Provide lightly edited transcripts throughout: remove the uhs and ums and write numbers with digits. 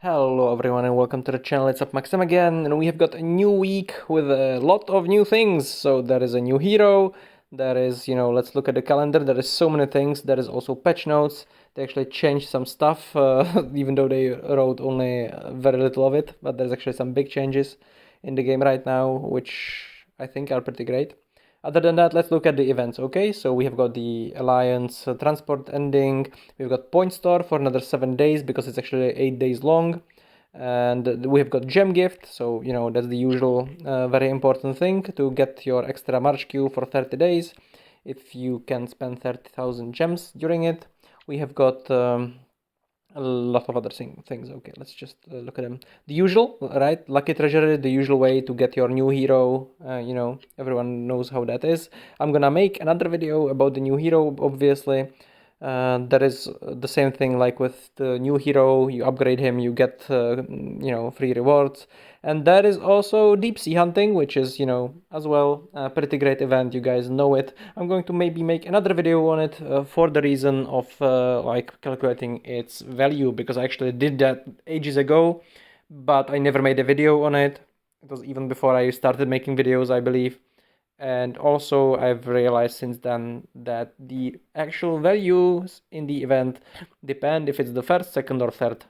Hello everyone and welcome to the channel. It's up Maxim again, and we have got a new week with a lot of new things. So there is a new hero, there is, let's look at the calendar, there is so many things. There is also patch notes. They actually changed some stuff, even though they wrote only very little of it, but there's actually some big changes in the game right now, which I think are pretty great. Other than that, let's look at the events, okay? So we have got the Alliance transport ending. We've got Point Store for another 7 days because it's actually 8 days long. And we have got Gem Gift, so, that's the usual very important thing to get your extra March queue for 30 days. If you can spend 30,000 gems during it. We have got a lot of other things. Okay, let's just look at them. The usual, right? Lucky Treasury, the usual way to get your new hero. Everyone knows how that is. I'm gonna make another video about the new hero, obviously. That is the same thing like with the new hero. You upgrade him, you get, free rewards. And that is also deep sea hunting, which is, as well a pretty great event. You guys know it. I'm going to maybe make another video on it for the reason of like calculating its value, because I actually did that ages ago, but I never made a video on it. It was even before I started making videos, I believe. And also I've realized since then that the actual values in the event depend if it's the first, second, or third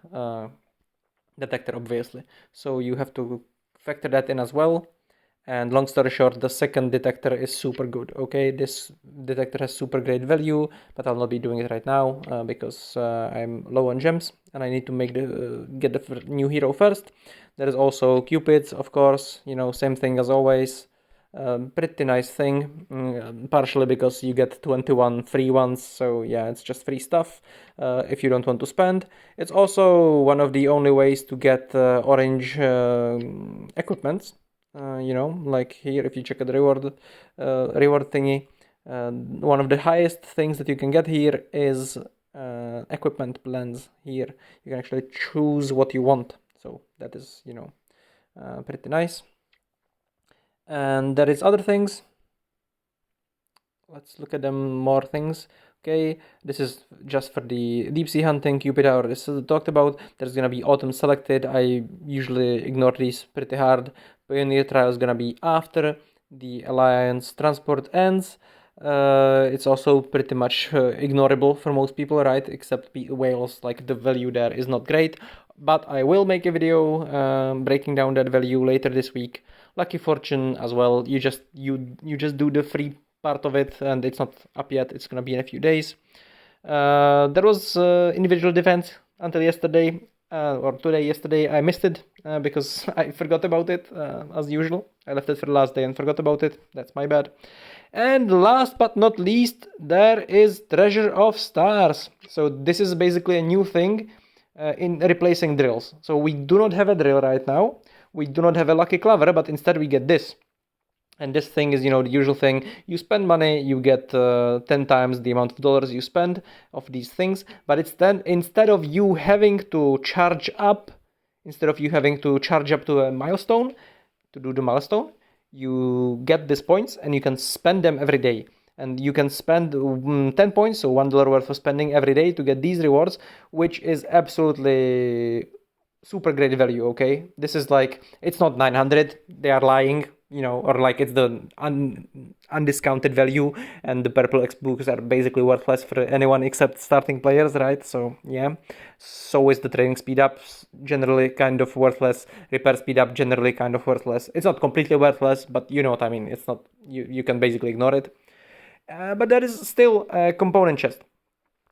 detector, obviously. So you have to factor that in as well. And long story short, the second detector is super good. Okay, this detector has super great value, but I'll not be doing it right now because I'm low on gems and I need to get the new hero first. There is also Cupids, of course. Same thing as always. Pretty nice thing, partially because you get 21 free ones, so yeah, it's just free stuff if you don't want to spend. It's also one of the only ways to get orange equipments. Like here, if you check the reward thingy, one of the highest things that you can get here is equipment blends. Here you can actually choose what you want, so that is pretty nice. And there is other things. Let's look at them more things. Okay, this is just for the deep sea hunting. Cupid I already talked about. There's gonna be autumn selected. I usually ignore these pretty hard. Pioneer trial is gonna be after the Alliance transport ends. It's also pretty much ignorable for most people, right? Except whales, like the value there is not great. But I will make a video breaking down that value later this week. Lucky Fortune as well. You just do the free part of it, and it's not up yet. It's gonna be in a few days. There was individual defense until yesterday or yesterday. I missed it because I forgot about it as usual. I left it for the last day and forgot about it. That's my bad. And last but not least, there is Treasure of Stars. So this is basically a new thing in replacing drills. So we do not have a drill right now. We do not have a Lucky Clover, but instead we get this. And this thing is, the usual thing. You spend money, you get 10 times the amount of dollars you spend of these things. But it's then, instead of you having to charge up to a milestone, to do the milestone, you get these points and you can spend them every day. And you can spend 10 points, so $1 worth of spending every day to get these rewards, which is absolutely super great value, okay? This is like, it's not 900, they are lying, or like it's the undiscounted value, and the purple X books are basically worthless for anyone except starting players, right? So yeah, so is the training speed up, generally kind of worthless. Repair speed up, generally kind of worthless. It's not completely worthless, but you know what I mean. It's not, you can basically ignore it. But there is still a component chest.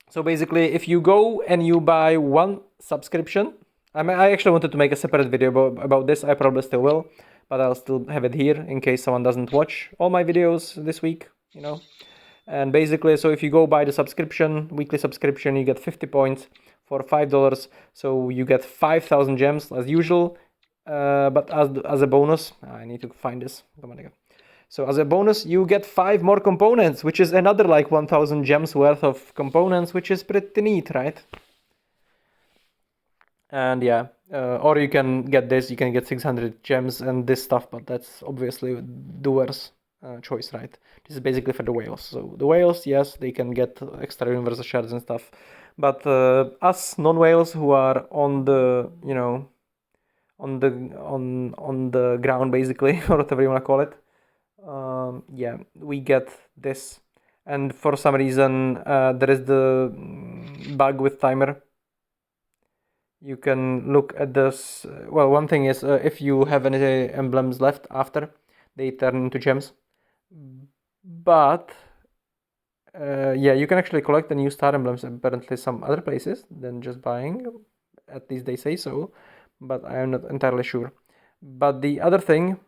So basically, if you go and you buy one subscription, I actually wanted to make a separate video about this. I probably still will, but I'll still have it here in case someone doesn't watch all my videos this week, And basically, so if you go buy the weekly subscription, you get 50 points for $5. So you get 5,000 gems as usual. But as a bonus, I need to find this. Come on again. So as a bonus, you get 5 more components, which is another like 1,000 gems worth of components, which is pretty neat, right? And yeah, or you can get this, you can get 600 gems and this stuff, but that's obviously the worst choice, right? This is basically for the whales. So the whales, yes, they can get extra universal shards and stuff, But us non-whales who are on the, on the ground basically, or whatever you want to call it, yeah, we get this. And for some reason, there is the bug with timer. You can look at this. Well, one thing is if you have any emblems left after, they turn into gems. But yeah, you can actually collect the new star emblems apparently some other places than just buying. At least they say so, but I am not entirely sure. But the other thing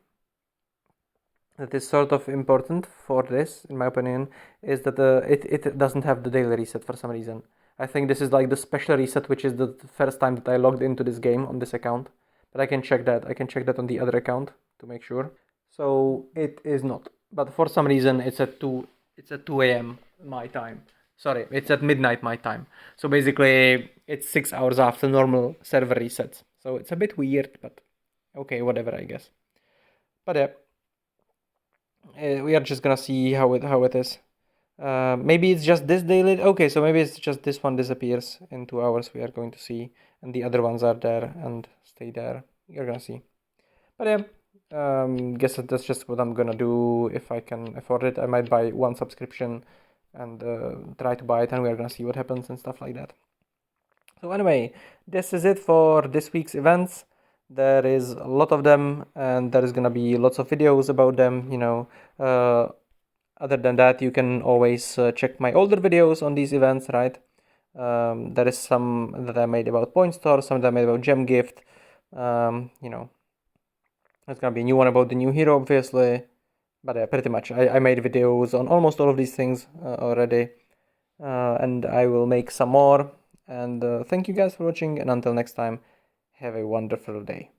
that is sort of important for this, in my opinion, is that it doesn't have the daily reset for some reason. I think this is like the special reset, which is the first time that I logged into this game on this account. But I can check that. I can check that on the other account to make sure. So it is not. But for some reason, it's at 2 a.m. my time. Sorry, it's at midnight my time. So basically, it's 6 hours after normal server resets. So it's a bit weird, but okay, whatever, I guess. But yeah, we are just gonna see how it is. Maybe it's just this daily. Okay, so maybe it's just this one disappears in 2 hours. We are going to see, and the other ones are there and stay there. You're gonna see. But yeah, guess that's just what I'm gonna do if I can afford it. I might buy one subscription and try to buy it, and we're gonna see what happens and stuff like that. So anyway, this is it for this week's events. There is a lot of them, and there is gonna be lots of videos about them. Other than that, you can always check my older videos on these events, right? There is some that I made about Point Store, some that I made about Gem Gift. There's gonna be a new one about the new hero, obviously. But yeah, pretty much. I made videos on almost all of these things already. And I will make some more. And thank you guys for watching. And until next time, have a wonderful day.